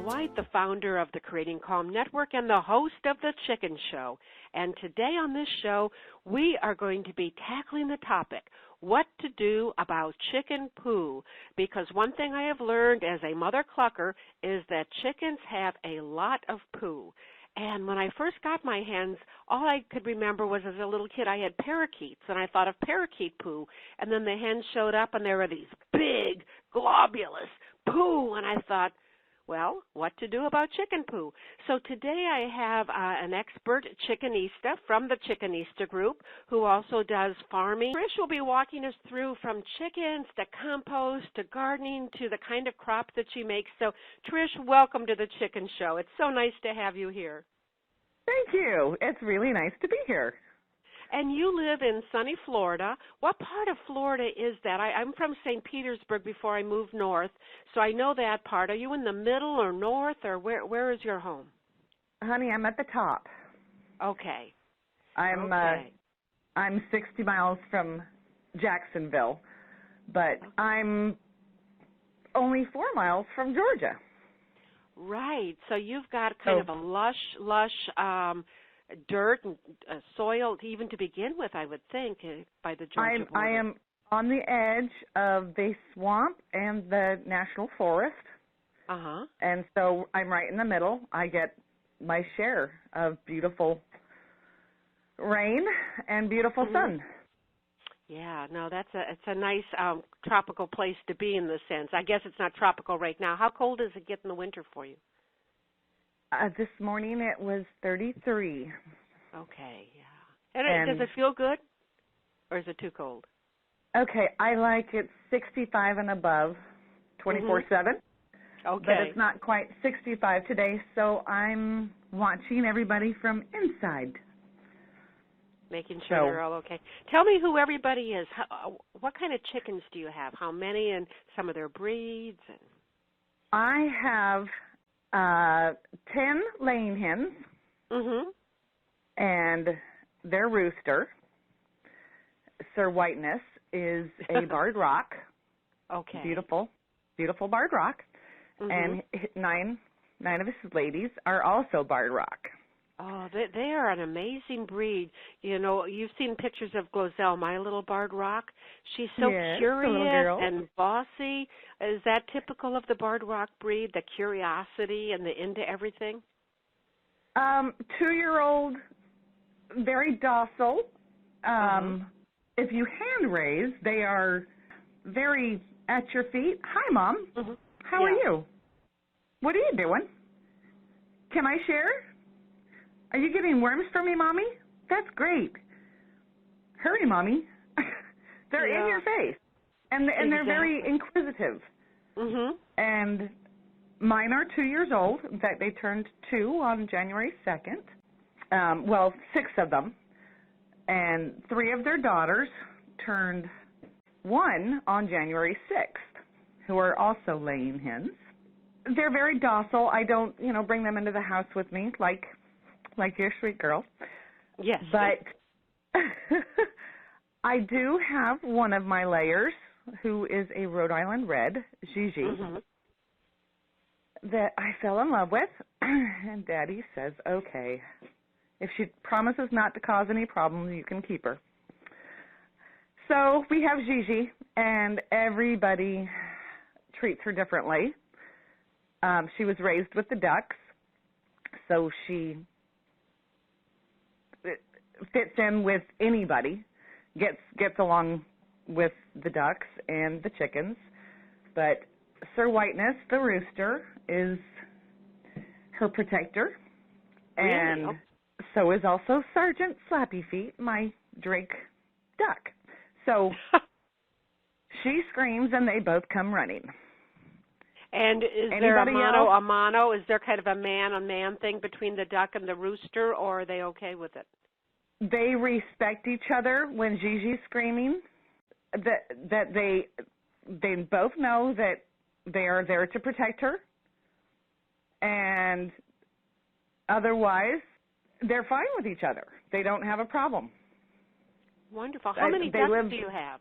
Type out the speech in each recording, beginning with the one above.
White, the founder of the Creating Calm Network and the host of The Chicken Show. And today on this show, we are going to be tackling the topic, what to do about chicken poo. Because one thing I have learned as a mother clucker is that chickens have a lot of poo. And when I first got my hens, all I could remember was as a little kid I had parakeets, and I thought of parakeet poo. And then the hens showed up, and there were these big, globulous poo, and I thought, well, what to do about chicken poo? So today I have an expert chickenista from the Chickenista group who also does farming. Trish will be walking us through from chickens to compost to gardening to the kind of crop that she makes. So Trish, welcome to the Chicken Show. It's so nice to have you here. Thank you. It's really nice to be here. And you live in sunny Florida. What part of Florida is that? I'm from St. Petersburg before I moved north, so I know that part. Are you in the middle or north, or where is your home? Honey, I'm at the top. Okay. I'm 60 miles from Jacksonville, but I'm only 4 miles from Georgia. Right. So you've got kind of a lush dirt and soil even to begin with, I would think, by the Georgia border. I am on the edge of the swamp and the national forest. Uh-huh. And so I'm right in the middle. I get my share of beautiful rain and beautiful sun. Yeah, no, it's a nice tropical place to be in this sense. I guess it's not tropical right now. How cold does it get in the winter for you? This morning it was 33. Okay, yeah. And does it feel good, or is it too cold? Okay, I like it 65 and above, 24/7. Okay. But it's not quite 65 today, so I'm watching everybody from inside. Making sure they're all okay. Tell me who everybody is. What kind of chickens do you have? How many, and some of their breeds? I have 10 laying hens, and their rooster, Sir Whiteness, is a barred rock. Okay. Beautiful, beautiful barred rock. And nine of his ladies are also barred rock. Oh, they are an amazing breed. You know, you've seen pictures of Glozell, my little barred rock. She's so curious and bossy. Is that typical of the barred rock breed, the curiosity and the into everything? 2-year-old, very docile. If you hand raise, they are very at your feet. Hi, Mom. How are you? What are you doing? Can I share? Are you getting worms for me, Mommy? That's great. Hurry, Mommy. They're in your face. And they're very inquisitive. And mine are 2 years old. In fact, they turned 2 on January 2nd. Well, 6 of them. And 3 of their daughters turned 1 on January 6th, who are also laying hens. They're very docile. I don't, bring them into the house with me like your sweet girl. Yes. But I do have one of my layers who is a Rhode Island Red, Gigi, that I fell in love with. And Daddy says, okay, if she promises not to cause any problems, you can keep her. So we have Gigi, and everybody treats her differently. She was raised with the ducks, so she fits in with anybody, gets along with the ducks and the chickens. But Sir Whiteness, the rooster, is her protector. And so is also Sergeant Slappy Feet, my Drake duck. So she screams and they both come running. And is there a mano? Is there kind of a man-on-man thing between the duck and the rooster, or are they okay with it? They respect each other when Gigi's screaming, that they both know that they are there to protect her, and otherwise they're fine with each other. They don't have a problem. Wonderful. How many ducks do you have?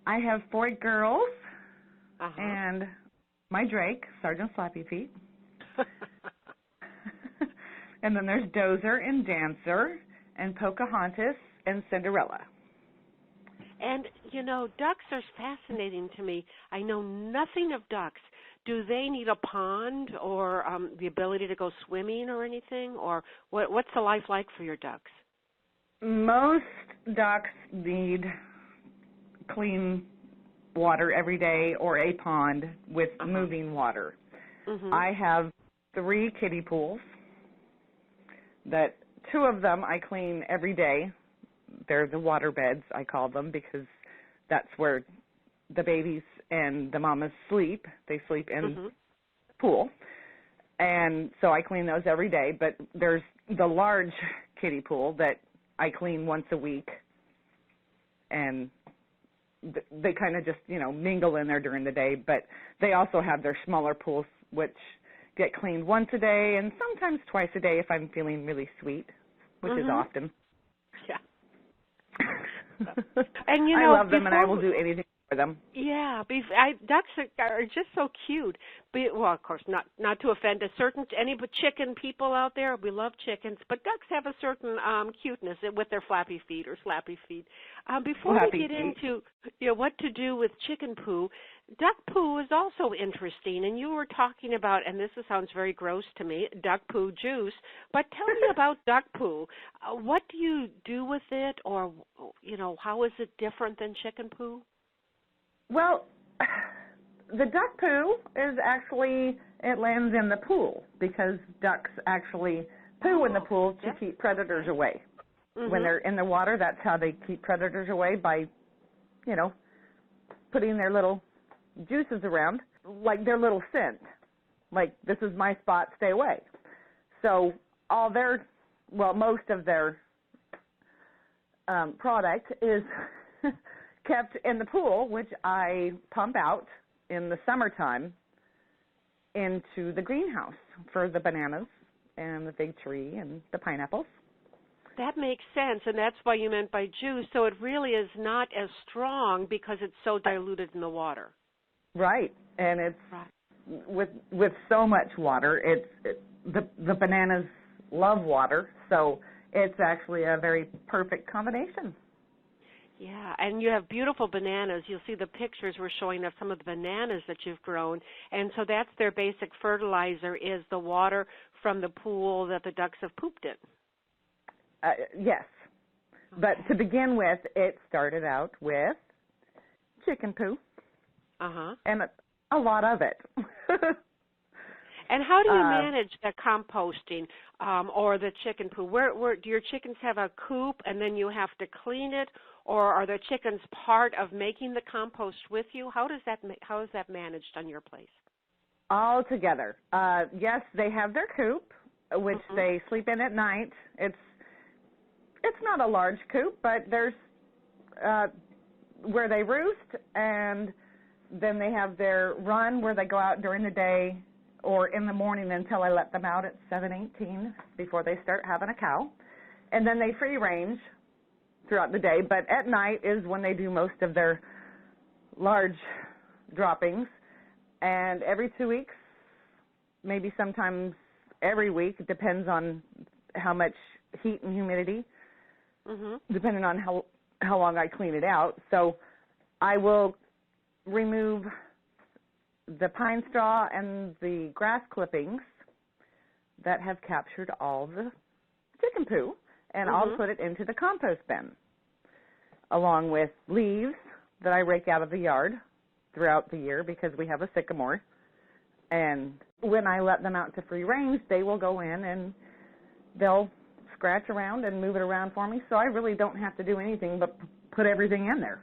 I have 4 girls and my Drake, Sergeant Slappy Feet. And then there's Dozer and Dancer and Pocahontas and Cinderella. And, you know, ducks are fascinating to me. I know nothing of ducks. Do they need a pond or the ability to go swimming or anything? Or what's the life like for your ducks? Most ducks need clean water every day or a pond with moving water. Mm-hmm. I have 3 kiddie pools that 2 of them I clean every day. They're the water beds, I call them, because that's where the babies and the mamas sleep. They sleep in the pool. And so I clean those every day. But there's the large kiddie pool that I clean once a week. And they kind of just, you know, mingle in there during the day. But they also have their smaller pools, which get cleaned once a day and sometimes twice a day if I'm feeling really sweet, which is often. Yeah. And, you know, I love them, and I will do anything for them. Yeah, ducks are just so cute. Well, of course, not to offend any but chicken people out there. We love chickens, but ducks have a certain cuteness with their flappy feet or slappy feet. Before we get into what to do with chicken poo, duck poo is also interesting. And you were talking about, and this sounds very gross to me, duck poo juice. But tell me about duck poo. What do you do with it, or how is it different than chicken poo? Well, the duck poo is actually, it lands in the pool because ducks actually poo in the pool to keep predators away. When they're in the water, that's how they keep predators away, by, putting their little juices around, like their little scent. Like, this is my spot, stay away. So most of their product is kept in the pool, which I pump out in the summertime into the greenhouse for the bananas and the fig tree and the pineapples. That makes sense, and that's why you meant by juice. So it really is not as strong because it's so diluted in the water. Right, and it's with so much water. The bananas love water, so it's actually a very perfect combination. Yeah, and you have beautiful bananas. You'll see the pictures we're showing of some of the bananas that you've grown. And so that's their basic fertilizer, is the water from the pool that the ducks have pooped in. Yes. Okay. But to begin with, it started out with chicken poo. And a lot of it. And how do you manage the composting or the chicken poo? Where do your chickens have a coop and then you have to clean it, or are the chickens part of making the compost with you? How is that managed on your place? All together. Yes, they have their coop, which they sleep in at night. It's not a large coop, but there's where they roost, and then they have their run where they go out during the day or in the morning until I let them out at 7:18 before they start having a cow. And then they free range throughout the day, but at night is when they do most of their large droppings. And every 2 weeks, maybe sometimes every week, it depends on how much heat and humidity, depending on how long I clean it out. So I will remove the pine straw and the grass clippings that have captured all the chicken poo, and I'll put it into the compost bin, along with leaves that I rake out of the yard throughout the year because we have a sycamore. And when I let them out to free range, they will go in and they'll scratch around and move it around for me, so I really don't have to do anything but put everything in there.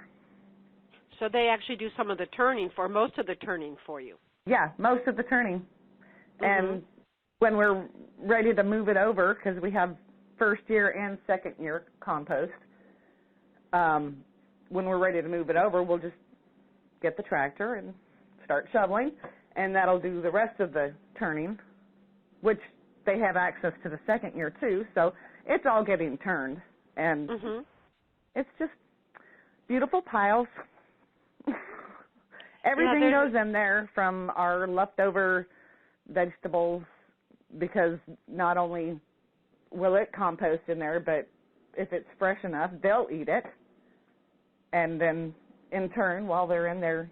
So they actually do most of the turning for you. Yeah, most of the turning. And when we're ready to move it over, because we have first year and second year compost, when we're ready to move it over, we'll just get the tractor and start shoveling, and that'll do the rest of the turning, which they have access to the second year too, so it's all getting turned. And it's just beautiful piles. Everything goes in there from our leftover vegetables because not only will it compost in there, but if it's fresh enough, they'll eat it. And then in turn, while they're in there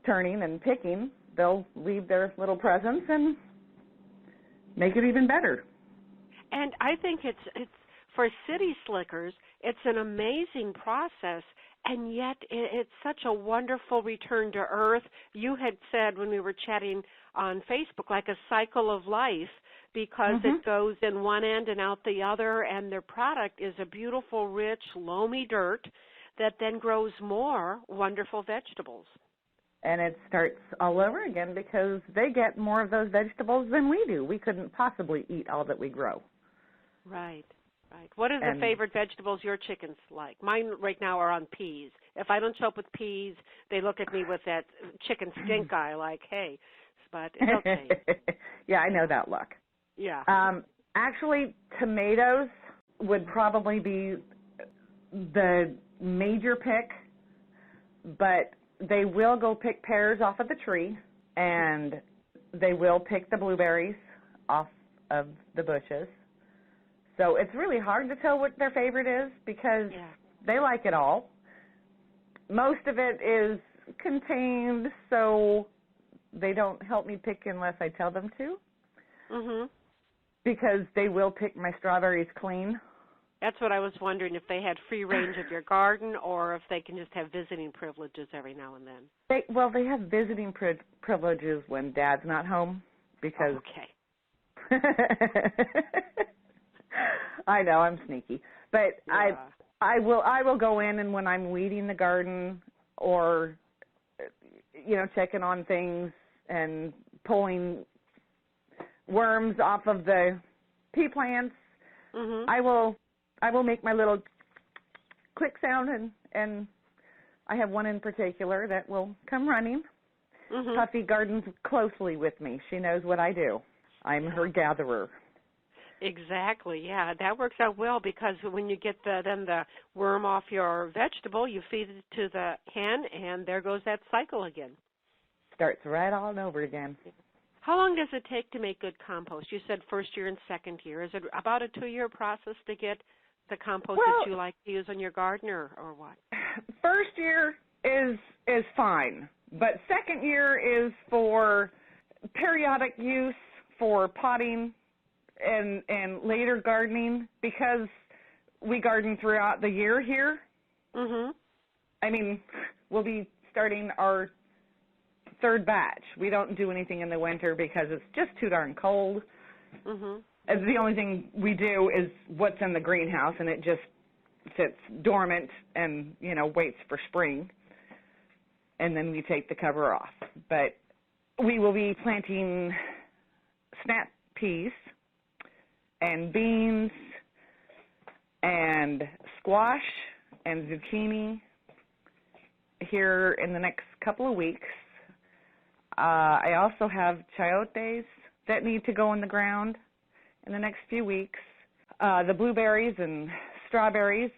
turning and picking, they'll leave their little presents and make it even better. And I think it's for city slickers, it's an amazing process, and yet it's such a wonderful return to earth. You had said when we were chatting on Facebook, like a cycle of life, because it goes in one end and out the other, and their product is a beautiful, rich, loamy dirt that then grows more wonderful vegetables. And it starts all over again because they get more of those vegetables than we do. We couldn't possibly eat all that we grow. Right. What are the favorite vegetables your chickens like? Mine right now are on peas. If I don't show up with peas, they look at me with that chicken stink eye like, hey, but it's okay. Yeah, I know that look. Yeah. Actually, tomatoes would probably be the major pick, but they will go pick pears off of the tree, and they will pick the blueberries off of the bushes. So it's really hard to tell what their favorite is because they like it all. Most of it is contained, so they don't help me pick unless I tell them to. Because they will pick my strawberries clean. That's what I was wondering, if they had free range of your garden or if they can just have visiting privileges every now and then. They have visiting privileges when Dad's not home because... Okay. I know, I'm sneaky. But I will go in, and when I'm weeding the garden or, checking on things and pulling worms off of the pea plants, I will make my little click sound, and I have one in particular that will come running. Puffy gardens closely with me. She knows what I do. I'm her gatherer. Exactly, yeah. That works out well because when you get the worm off your vegetable, you feed it to the hen, and there goes that cycle again. Starts right on over again. How long does it take to make good compost? You said first year and second year. Is it about a 2-year process to get the compost that you like to use on your garden, or what? First year is fine, but second year is for periodic use, for potting, and later gardening, because we garden throughout the year here. I mean, we'll be starting our third batch. We don't do anything in the winter because it's just too darn cold. The only thing we do is what's in the greenhouse, and it just sits dormant and, waits for spring. And then we take the cover off. But we will be planting snap peas and beans and squash and zucchini here in the next couple of weeks. I also have chayotes that need to go in the ground in the next few weeks. The blueberries and strawberries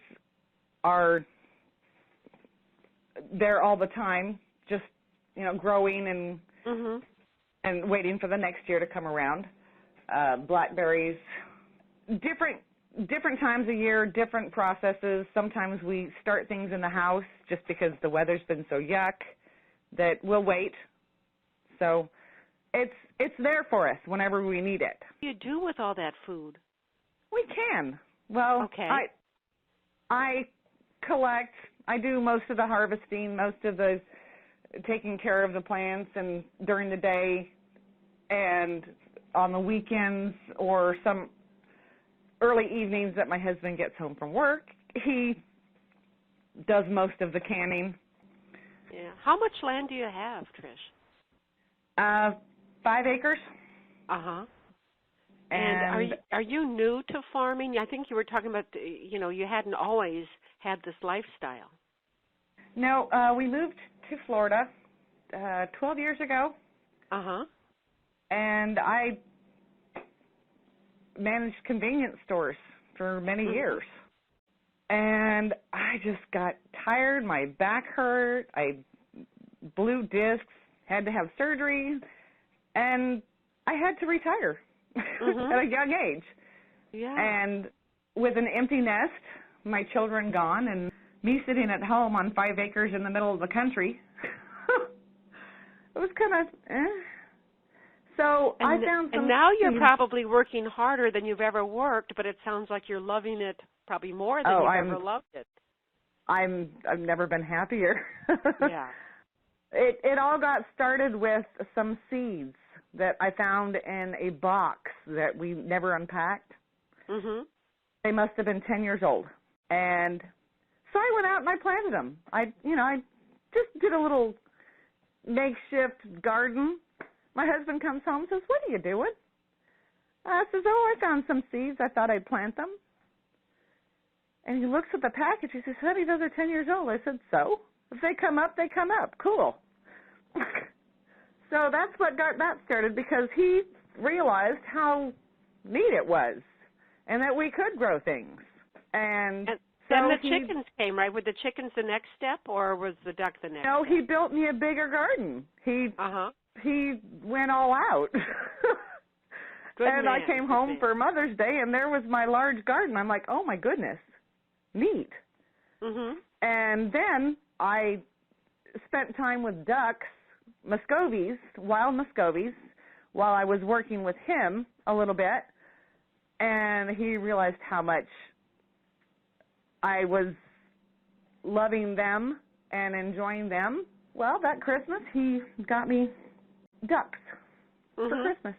are there all the time, just, growing and waiting for the next year to come around. Blackberries, different times of year, different processes. Sometimes we start things in the house just because the weather's been so yuck that we'll wait. So it's there for us whenever we need it. What do you do with all that food? We can. Well, okay. I collect. I do most of the harvesting, most of the taking care of the plants, and during the day and on the weekends or some early evenings that my husband gets home from work, he does most of the canning. Yeah. How much land do you have, Trish? 5 acres. And are you new to farming? I think you were talking about, you hadn't always had this lifestyle. No, we moved to Florida 12 years ago. And I managed convenience stores for many years. And I just got tired. My back hurt. I blue discs, had to have surgery, and I had to retire at a young age. Yeah. And with an empty nest, my children gone, and me sitting at home on 5 acres in the middle of the country, it was kind of, So I found some. And now you're probably working harder than you've ever worked, but it sounds like you're loving it probably more than you've ever loved it. I've never been happier. Yeah. It all got started with some seeds that I found in a box that we never unpacked. Mhm. They must have been 10 years old, and so I went out and I planted them. I just did a little makeshift garden. My husband comes home and says, "What are you doing?" I says, "Oh, I found some seeds. I thought I'd plant them." And he looks at the package. He says, "Honey, those are 10 years old." I said, "So? If they come up, they come up. Cool." So that's what got that started, because he realized how neat it was and that we could grow things. And then the chickens came, right? Were the chickens the next step, or was the duck the next No, step? he built me a bigger garden. He went all out. And I came home for Mother's Day, and there was my large garden. I'm like, oh, my goodness, neat. Mhm. And then I spent time with ducks, Muscovies, wild Muscovies, while I was working with him a little bit. And he realized how much I was loving them and enjoying them. Well, that Christmas, he got me ducks for Christmas.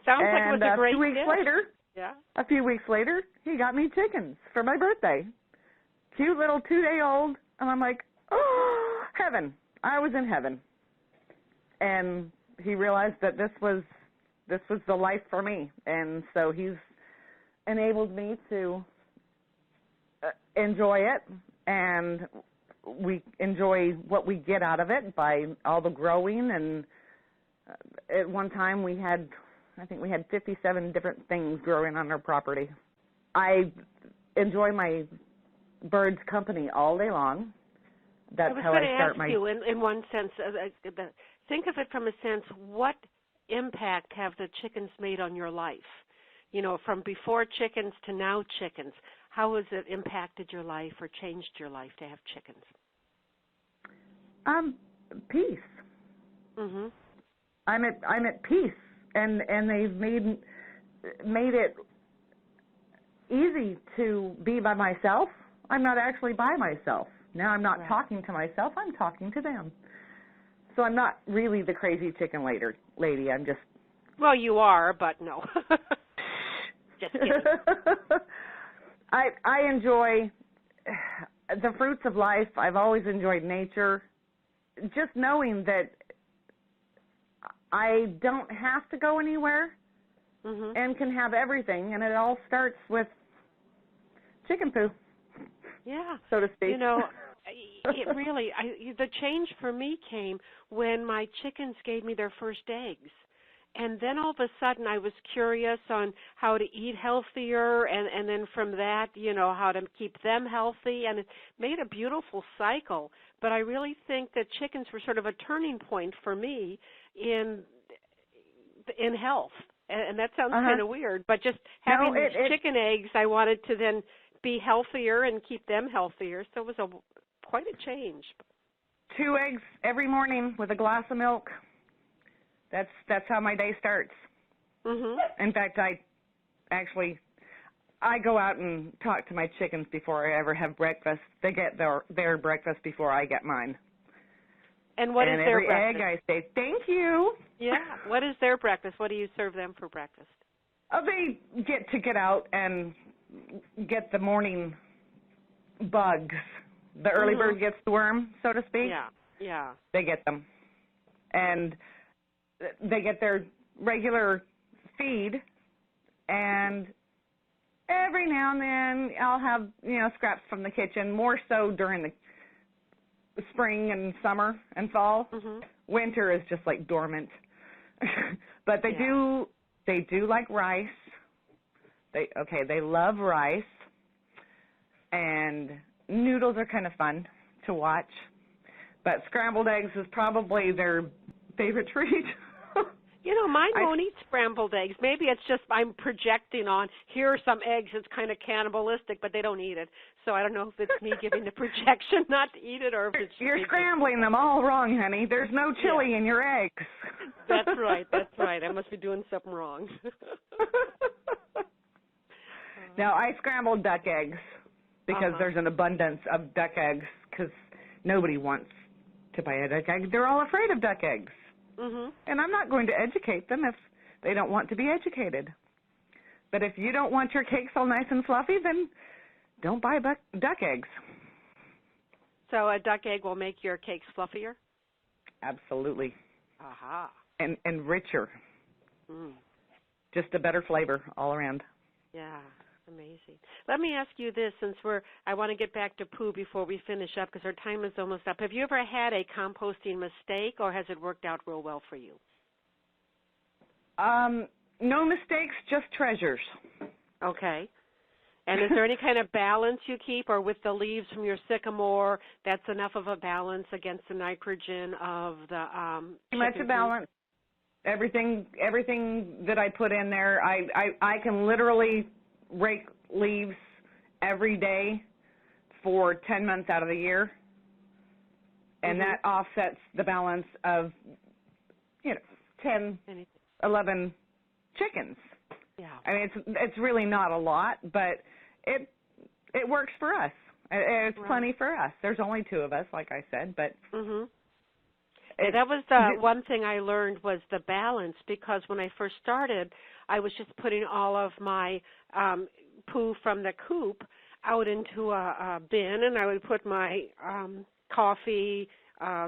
Sounds like it was a great gift. A few weeks later, he got me chickens for my birthday. Cute little 2-day-old, and I'm like, oh, heaven. I was in heaven. And he realized that this was the life for me, and so he's enabled me to enjoy it, and we enjoy what we get out of it by all the growing. And at one time I think we had 57 different things growing on our property. I enjoy my birds' company all day long. That's how I start my... I was going to ask you, in one sense, think of it from a sense, what impact have the chickens made on your life? You know, from before chickens to now chickens. How has it impacted your life or changed your life to have chickens? Peace. Mhm. I'm at peace, and they've made it easy to be by myself. I'm not actually by myself. Now I'm not talking to myself, I'm talking to them. So I'm not really the crazy chicken lady. I'm just... Well, you are, but no. Just kidding. I enjoy the fruits of life. I've always enjoyed nature. Just knowing that I don't have to go anywhere and can have everything, and it all starts with chicken poo. Yeah. So to speak. You know, it really, the change for me came when my chickens gave me their first eggs. And then all of a sudden I was curious on how to eat healthier, and then from that, you know, how to keep them healthy, and it made a beautiful cycle. But I really think that chickens were sort of a turning point for me in health. And that sounds kind of weird, but just having chicken eggs, I wanted to then be healthier and keep them healthier. So it was quite a change. 2 eggs every morning with a glass of milk. That's how my day starts. In fact, I go out and talk to my chickens before I ever have breakfast. They get their breakfast before I get mine. And what is their breakfast? Every egg I say, thank you. Yeah. What is their breakfast? What do you serve them for breakfast? They get out and get the morning bugs. The early bird gets the worm, so to speak. Yeah. They get them. And they get their regular feed, and every now and then I'll have, scraps from the kitchen, more so during the spring and summer and fall. Winter is just like dormant. But they do like rice. They love rice, and noodles are kind of fun to watch. But scrambled eggs is probably their favorite treat. You know, mine won't eat scrambled eggs. Maybe it's just I'm projecting on, here are some eggs, it's kind of cannibalistic, but they don't eat it. So I don't know if it's me giving the projection not to eat it or if it's... You're scrambling them all wrong, honey. There's no chili in your eggs. That's right, that's right. I must be doing something wrong. Now, I scrambled duck eggs because there's an abundance of duck eggs because nobody wants to buy a duck egg. They're all afraid of duck eggs. And I'm not going to educate them if they don't want to be educated. But if you don't want your cakes all nice and fluffy, then don't buy duck eggs. So a duck egg will make your cakes fluffier? Absolutely. Aha. And richer. Just a better flavor all around. Yeah, amazing. Let me ask you this, since I want to get back to poo before we finish up because our time is almost up. Have you ever had a composting mistake, or has it worked out real well for you? No mistakes, just treasures. Okay. And is there any kind of balance you keep, or with the leaves from your sycamore, that's enough of a balance against the nitrogen of the Pretty much a balance. Everything that I put in there, I can literally rake leaves every day for 10 months out of the year, and that offsets the balance of 10, 11 chickens. Yeah. I mean, it's really not a lot, but it works for us. It's plenty for us. There's only 2 of us, like I said, but that was the one thing I learned was the balance, because when I first started, I was just putting all of my poo from the coop out into a bin, and I would put my coffee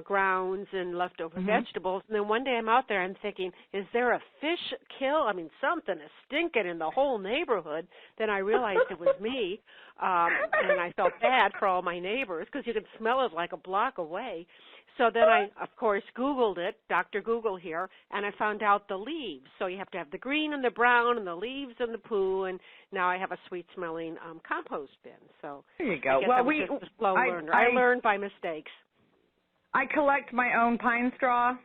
grounds and leftover vegetables. And then one day I'm out there, I'm thinking, is there a fish kill? I mean, something is stinking in the whole neighborhood. Then I realized it was me, and I felt bad for all my neighbors because you could smell it like a block away. So then I, of course, Googled it, Dr. Google here, and I found out the leaves. So you have to have the green and the brown and the leaves and the poo, and now I have a sweet-smelling compost bin. So there you go. I guess just a slow learner. I learned by mistakes. I collect my own pine straw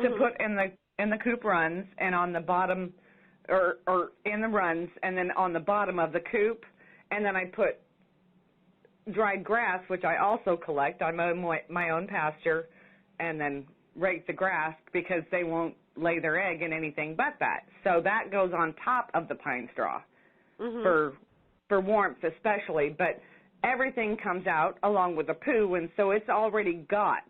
to put in the coop runs and on the bottom, or in the runs, and then on the bottom of the coop, and then I put dried grass, which I also collect. I mow my own pasture and then rake the grass because they won't lay their egg in anything but that. So that goes on top of the pine straw for warmth especially, but everything comes out along with the poo, and so it's already got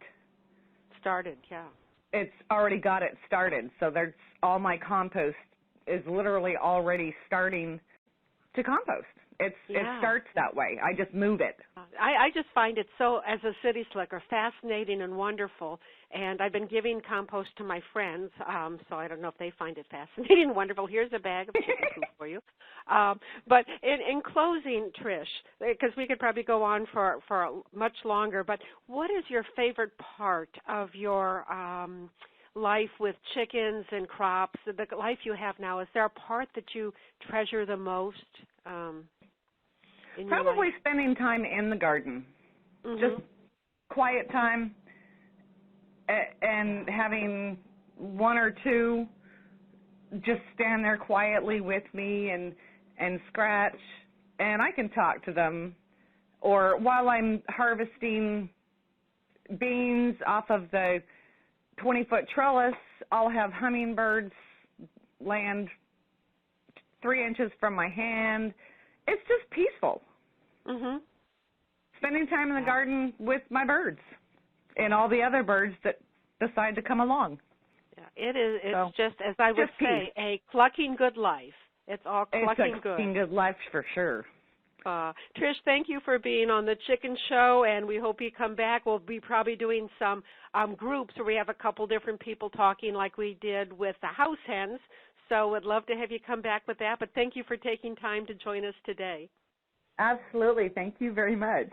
started, yeah. It's already got it started. So there's all my compost is literally already starting to compost. It starts that way. I just move it. I just find it so, as a city slicker, fascinating and wonderful. And I've been giving compost to my friends, so I don't know if they find it fascinating and wonderful. Here's a bag of chicken poop for you. But in closing, Trish, because we could probably go on for much longer, but what is your favorite part of your life with chickens and crops, the life you have now? Is there a part that you treasure the most? Probably spending time in the garden, just quiet time, and having 1 or 2 just stand there quietly with me and scratch, and I can talk to them. Or while I'm harvesting beans off of the 20-foot trellis, I'll have hummingbirds land 3 inches from my hand. It's just peaceful. Spending time in the garden with my birds and all the other birds that decide to come along. Yeah, it is. It's just, as I would say, a clucking good life. It's all clucking good. It's a clucking good life for sure. Trish, thank you for being on the Chicken Show, and we hope you come back. We'll be probably doing some groups where we have a couple different people talking like we did with the house hens. So we'd love to have you come back with that, but thank you for taking time to join us today. Absolutely. Thank you very much.